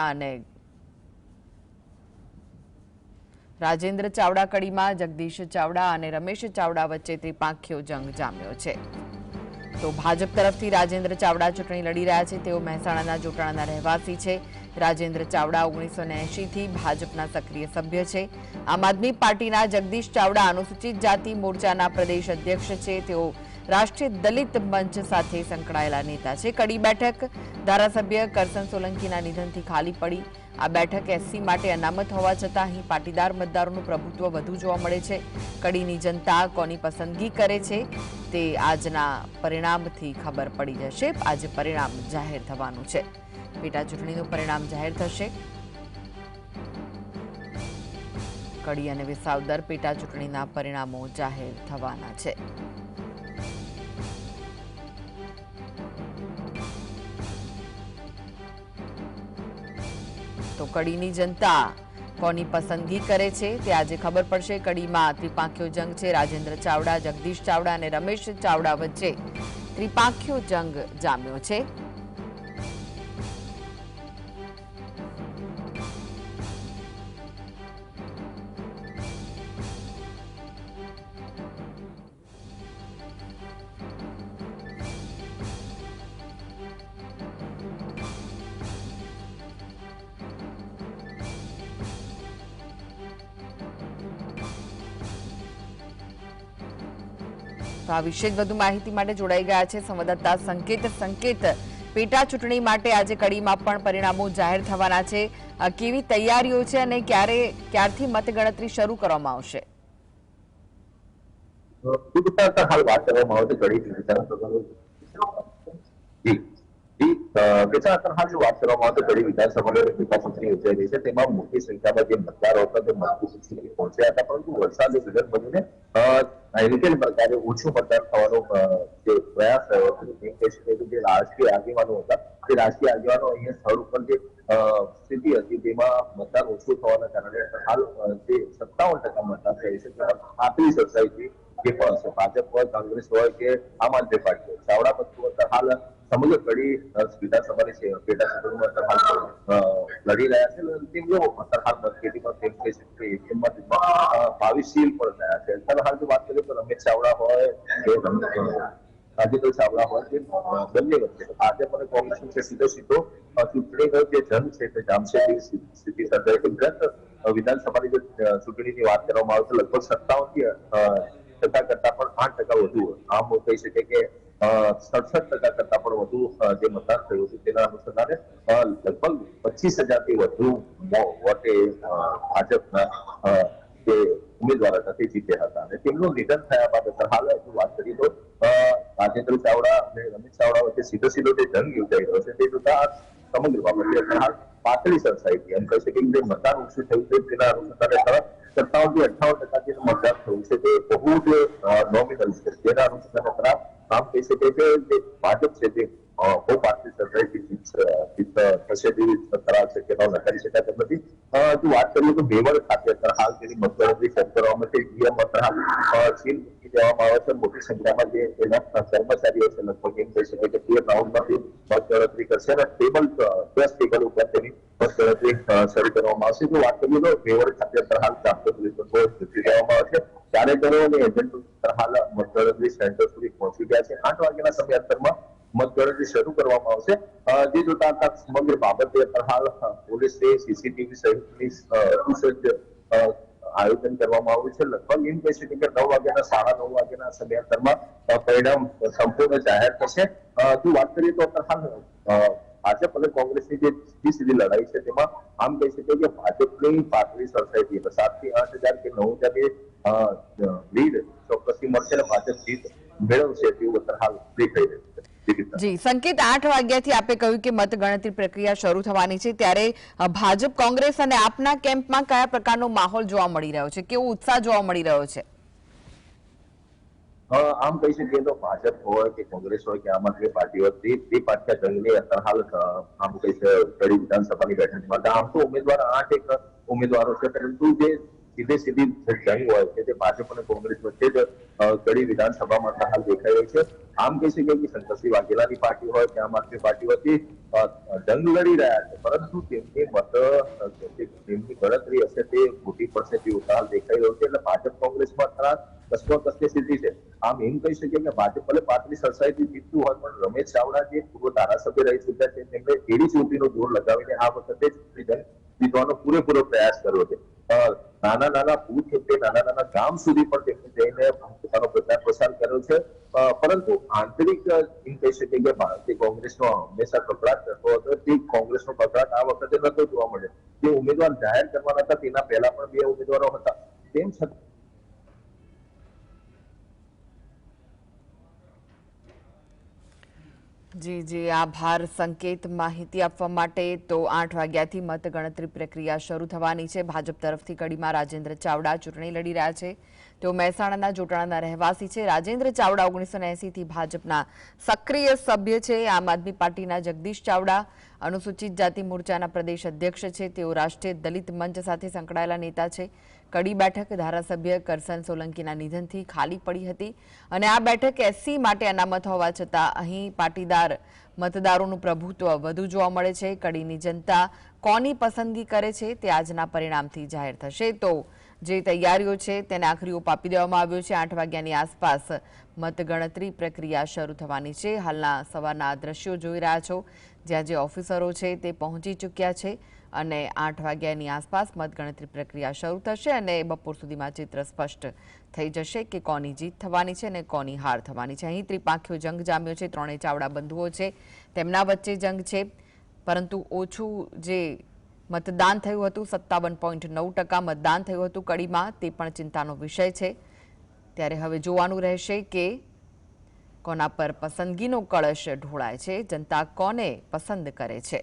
અને રાજેન્દ્ર ચાવડા કડીમાં જગદીશ ચાવડા અને રમેશ ચાવડા વચ્ચે ત્રિપાંખ્યો જંગ જામ્યો છે। તો ભાજપ તરફથી રાજેન્દ્ર ચાવડા ચૂંટણી લડી રહ્યા છે। તેઓ મહેસાણાના જોટાણાના રહેવાસી છે। રાજેન્દ્ર ચાવડા 1980 થી ભાજપના સક્રિય સભ્ય છે। આમ આદમી પાર્ટીના જગદીશ ચાવડા અનુસૂચિત જાતિ મોરચાના પ્રદેશ અધ્યક્ષ છે। તેઓ રાષ્ટ્રીય દલિત મંચ સાથે સંકળાયેલા નેતા છે। કડી બેઠક ધારાસભ્ય કરસન સોલંકીના નિધનથી ખાલી પડી। આ બેઠક એસસી માટે અનામત હોવા છતાં અહીં પાટીદાર મતદારોનું પ્રભુત્વ વધુ જોવા મળે છે। કડીની જનતા કોની પસંદગી કરે છે તે આજના પરિણામથી ખબર પડી જશે। આજે પરિણામ જાહેર થવાનું છે। પેટા ચૂંટણીનું પરિણામ જાહેર થશે। કડી અને વિસાવદર પેટા ચૂંટણીના પરિણામો જાહેર થવાના છે। તો કડીની જનતા કોની પસંદગી કરે છે તે આજે ખબર પડશે। કડીમાં ત્રિપાંખ્યો જંગ છે। રાજેન્દ્ર ચાવડા, જગદીશ ચાવડા અને રમેશ ચાવડા વચ્ચે ત્રિપાંખ્યો જંગ જામ્યો છે। તો આ વિશે વધુ માહિતી માટે જોડાઈ ગયા છે સંવાદદાતા સંકેત। પેટા ચૂંટણી માટે આજે કડીમાં પણ પરિણામો જાહેર થવાના છે। કેવી તૈયારીઓ છે અને ક્યારથી મતગણતરી શરૂ કરવામાં આવશે? હાલ વાત કરવામાં આવે તો કડી વાત કરવામાં આવે તો કડી વિધાનસભાની પેટા ચૂંટણી યોજાઈ રહી છે। તેમાં મોટી સંખ્યામાં જે મતદારો હતા તે મતદાન પહોંચ્યા હતા, પરંતુ વરસાદે વિલંબ બનીને રિટેલ પ્રકારે ઓછું મતદાન થવાનો જે પ્રયાસ થયો હતો। એમ કહી શકાય કે જે રાજકીય આગેવાનો હતા તે રાજકીય આગેવાનો અહીંયા સ્થળ ઉપર જે સ્થિતિ હતી તેમાં મતદાન ઓછું થવાના કારણે હાલ જે 57% મતદાન થયું છે તેમાં ખાતરી સર્જાઈ જે પણ હશે, ભાજપ હોય, કોંગ્રેસ હોય કે આમ આદમી પાર્ટી હોય, ચાવડા પક્ષો હાલ સમગ્ર કડી વિધાનસભાની પેટા ચૂંટણીમાં હાલ લડી રહ્યા છે। તેમનો હાલ મતપેટીમાં તેમ કહી શકીએ એટીએમમાં 22 સીલ પણ થયા છે। અત્યારે હાલ જો વાત કરીએ તો રમેશ ચાવડા હોય કે રાજેન્દ્ર ચાવડા હોય તે બંને વચ્ચે ભાજપ અને કોંગ્રેસ છે સીધો ચૂંટણીનો જે જંગ છે તે જામશે તેવી સ્થિતિ સર્જાઈ છે। ગુજરાત વિધાનસભાની જે ચૂંટણીની વાત કરવામાં આવે તો લગભગ 57% કરતા પણ 8% વધુ, આમ કહી શકે કે 67% કરતા પણ વધુ જે મતદાન થયું હતું તેના અનુસંધાને લગભગ 25,000થી વધુ વોટે ભાજપના જે ઉમેદવાર હતા તે જીત્યા હતા અને તેમનું નિધન થયા બાદ હાલ વાત કરીએ તો રાજેન્દ્ર ચાવડા અને રમેશ ચાવડા વચ્ચે સીધો જે જંગ યોજાઈ રહ્યો છે તે જોતા સમગ્ર બાબતે હાલ પાતળી સરસાઈ એમ કહી શકીએ કે જે મતદાન ઓછું થયું છે તેના અનુસંધાને 57% થી 58% જે મતદાન થયું છે તે બહુ જ નોમિનલ છે। જેના અનુસંધાને આમ કહી શકે કે જે ભાજપ છે તે બહુ પાતળી સરસાઈથી જીત થશે તેવી ખરાબ શક્યતાઓ નકારી શકાય તેમ નથી। જો વાત કરીએ તો મેવડ ખાતે હાલ તેની મતગણતરી શરૂ કરવામાં છે। ઈવીએમ હાલ સીલ મૂકી દેવામાં આવે છે। મોટી સંખ્યામાં જે એના કર્મચારીઓ છે લગભગ એમ કહી શકે કે 2 રાઉન્ડમાંથી મતગણતરી કરશે અને 10 ટેબલ ઉપર તેની મતગણતરી શરૂ કરવામાં આવશે। જો વાત કરીએ તો મેવડ ખાતે હાલ 400 પોલીસ મૂકી દેવામાં આવે છે। કાર્યકરો અને એજન્ટો હાલ મતગણતરી સેન્ટર સુધી પહોંચી ગયા છે। 8 વાગ્યાના સમયાંતરમાં મતગણતરી શરૂ કરવામાં આવશે। જે જોતા સમગ્ર બાબતે હાલ પોલીસે સીસીટીવી સહિતની સુસજ્જ આયોજન કરવામાં આવ્યું છે। લગભગ એમ કહી શકે કે 9 વાગ્યાના 9:30 વાગ્યાના સમયાંતરમાં પરિણામ સંપૂર્ણ જાહેર થશે। જો વાત કરીએ તો હાલ ભાજપ અને કોંગ્રેસની જે સીધી લડાઈ છે તેમાં આમ કહી શકીએ કે ભાજપની પાતળી સરસાઈથી 7 થી 8,000 કે 9,000 લીડ ચોક્કસથી મળશે અને ભાજપ જીત મેળવશે તેવું હાલ દેખાઈ રહ્યું છે। જી સંકેત, 8 વાગ્યાથી આપે કહ્યું કે મતગણતરી પ્રક્રિયા શરૂ થવાની છે, ત્યારે ભાજપ, કોંગ્રેસ અને આપના કેમ્પમાં કયા પ્રકારનો માહોલ જોવા મળી રહ્યો છે? કેવો ઉત્સાહ જોવા મળી રહ્યો છે? આમ કહી શકીએ તો ભાજપ હોય કે કોંગ્રેસ હોય કે આમ આદમી પાર્ટી હોય તે પાર્ટી જંગની હાલ આમ કહી કડી વિધાનસભાની બેઠક માટે આમ તો ઉમેદવાર 8 ઉમેદવારો છે, પરંતુ જે સીધી જંગ હોય છે તે ભાજપ અને કોંગ્રેસ વચ્ચે જ કડી વિધાનસભામાં હાલ દેખાઈ રહી છે। આમ કહી શકીએ કે શંકરસિંહ વાઘેલાની પાર્ટી હોય કે આમ આદમી પાર્ટી હોય તે જંગ લડી રહ્યા છે, પરંતુ તેમની ગણતરી હશે તે ખોટી પડશે તેવું હાલ દેખાઈ રહ્યું છે। એટલે ભાજપ કોંગ્રેસમાં કસમકસની સ્થિતિ છે। આમ એમ કહી શકીએ કે ભાજપ ભલે 35-37 જીતતું હોય, પણ રમેશ ચાવડા જે પૂર્વ ધારાસભ્ય રહી ચૂક્યા છે તેમણે એડી ચોટીનો જોર લગાવીને આ વખતે જીતવાનો પૂરેપૂરો પ્રયાસ કર્યો છે। નાના નાના બૂથ કે નાના નાના ગામ સુધી પણ તેમને જઈને પોતાનો પ્રચાર પ્રસાર કર્યો છે। પરંતુ આંતરિક એમ કહી શકીએ કે ભારતીય કોંગ્રેસનો હંમેશા કકળાટ રહેતો હતો, તે કોંગ્રેસનો કકળાટ આ વખતે નતો જોવા મળ્યો। જે ઉમેદવાર જાહેર કરવાના હતા તેના પહેલા પણ 2 ઉમેદવારો હતા, તેમ છતાં જી આભાર સંકેત માહિતી આપવા માટે। તો 8 વાગ્યાથી મતગણતરી પ્રક્રિયા શરૂ થવાની છે। ભાજપ તરફથી કડીમાં રાજેન્દ્ર ચાવડા ચૂંટણી લડી રહ્યા છે। તેઓ મહેસાણાના જોટાણાના રહેવાસી છે। રાજેન્દ્ર ચાવડા 1980થી ભાજપના સક્રિય સભ્ય છે। આમ આદમી પાર્ટીના જગદીશ ચાવડા અનુસૂચિત જાતિ મોરચાના પ્રદેશ અધ્યક્ષ છે। તેઓ રાષ્ટ્રીય દલિત મંચ સાથે સંકળાયેલા નેતા છે। કડી બેઠક ધારાસભ્ય કરસન સોલંકીના નિધનથી ખાલી પડી હતી અને આ બેઠક એસસી માટે અનામત હોવા છતાં અહીં પાટીદાર મતદારોનું પ્રભુત્વ વધુ જોવા મળે છે। કડીની જનતા કોની પસંદગી કરે છે તે આજના પરિણામથી જાહેર થશે। તો જે તૈયારીઓ છે તેને આખરી ઓપ આપી દેવામાં આવ્યો છે। 8 વાગ્યાની આસપાસ મતગણતરી પ્રક્રિયા શરૂ થવાની છે। હાલના સવારના દ્રશ્યો જોઈ રહ્યા છો, જ્યાં જે ઓફિસરો છે તે પહોંચી ચૂક્યા છે અને 8 વાગ્યાની આસપાસ મતગણતરી પ્રક્રિયા શરૂ થશે અને બપોર સુધીમાં ચિત્ર સ્પષ્ટ થઈ જશે કે કોની જીત થવાની છે અને કોની હાર થવાની છે। અહીં ત્રિપાંખ્યો જંગ જામ્યો છે। ત્રણેય ચાવડા બંધુઓ છે, તેમના વચ્ચે જંગ છે, પરંતુ ઓછું જે મતદાન થયું હતું 57.9% મતદાન થયું હતું કડીમાં, તે પણ ચિંતાનો વિષય છે। ત્યારે હવે જોવાનું રહેશે કે કોના પર પસંદગીનો કળશ ઢોળાય છે, જનતા કોને પસંદ કરે છે।